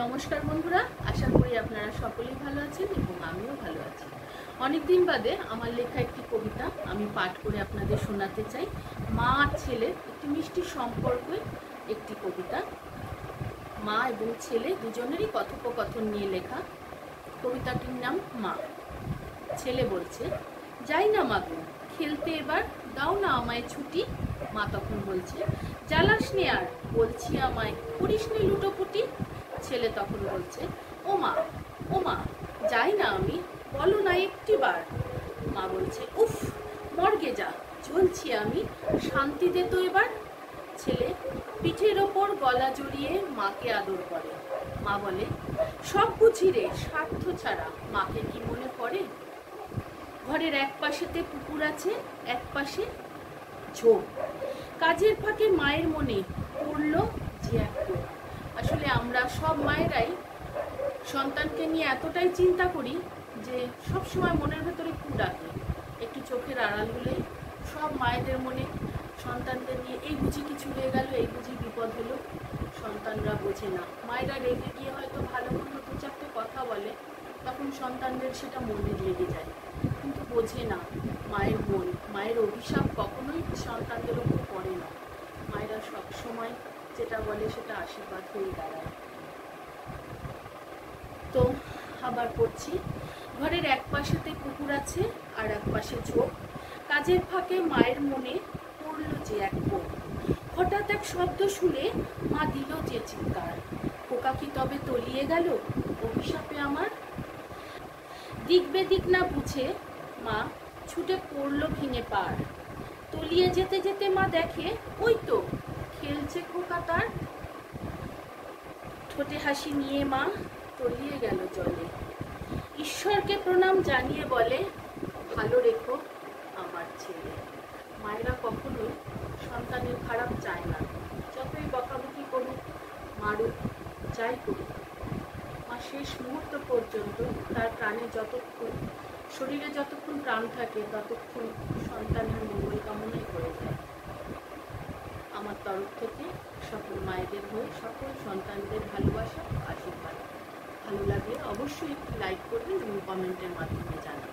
নমস্কার বন্ধুরা, আশা করি আপনারা সকলেই ভালো আছেন এবং আমিও ভালো আছি। অনেকদিন বাদে আমার লেখা একটি কবিতা আমি পাঠ করে আপনাদের শোনাতে চাই। মা আর ছেলের একটি মিষ্টি সম্পর্কে একটি কবিতা। মা এবং ছেলে দুজনেরই কথোপকথন নিয়ে লেখা। কবিতাটির নাম মা। ছেলে বলছে, যাই না মা গো খেলতে, এবার দাও না আমায় ছুটি। মা তখন বলছে, জ্বালাস নে আর, বলছি আমায় করিস নে লুটোপুটি। ছেলে তখন বলছে, ও মা যাই না আমি, বলো না একটি বার। মা বলছে, উফ মর্গে যা, চলছি আমি, শান্তি দে তো এবার। ছেলে পিঠের ওপর গলা জড়িয়ে মাকে আদর করে। মা বলে, সব বুঝি রে, স্বার্থ ছাড়া মাকে কি মনে পড়ে। ঘরের এক পাশেতে পুকুর আছে, এক পাশে ঝোপ। কাজের ফাঁকে মায়ের মনে পড়ল যে এক কোপ। আসলে আমরা সব মায়েরাই সন্তানকে নিয়ে এতটাই চিন্তা করি যে সব সময় মনের ভেতরে কু ডাকে। একটু চোখের আড়াল হলেই সব মায়েদের মনে সন্তানদের নিয়ে এই বুঝি কিছু হয়ে গেল, এই বুঝি বিপদ হলো। সন্তানরা বোঝে না, মায়েরা রেগে গিয়ে হয়তো ভালো মন্দ দু চারটে কথা বলে, তখন সন্তানদের সেটা মনে লেগে যায়, কিন্তু বোঝে না মায়ের মন। মায়ের অভিশাপ কখনোই সন্তানদের ওপর পড়ে না। মায়েরা সবসময় যেটা বলে সেটা আশীর্বাদ হয়ে দাঁড়ায়। তো আবার পড়ছি। ঘরের এক পাশেতে পুকুর আছে আর এক পাশে ঝোপ। কাজের ফাঁকে মায়ের মনে পড়ল যে এক কোপ। হঠাৎ এক শব্দ শুনে মা দিল যে চিৎকার। খোকা কি তবে তলিয়ে গেল অভিশাপে আমার? দিক বেদিক না বুঝে মা ছুটে পড়ল ভেঙে পার। তলিয়ে যেতে যেতে মা দেখে, ওই তো খেলছে খোকা তার। ঠোঁটে হাসি নিয়ে মা তলিয়ে গেল জলে। ঈশ্বরকে প্রণাম জানিয়ে বলে, ভালো রেখো আমার ছেলে। মায়েরা কখনোই সন্তানের খারাপ চায় না, যতই বকাবকি করুক, মারুক, যাই করুক। মা শেষ মুহূর্ত পর্যন্ত তার প্রাণে যতক্ষণ, শরীরে যতক্ষণ প্রাণ থাকে ততক্ষণ সন্তানের মঙ্গল কামনাই করে যায়। আমার তরফ থেকে সকল মায়েদের হয়ে সকল সন্তানদের ভালোবাসা, আশীর্বাদ। ভালো লাগলে অবশ্যই একটি লাইক করবেন এবং কমেন্টের মাধ্যমে জানাবেন।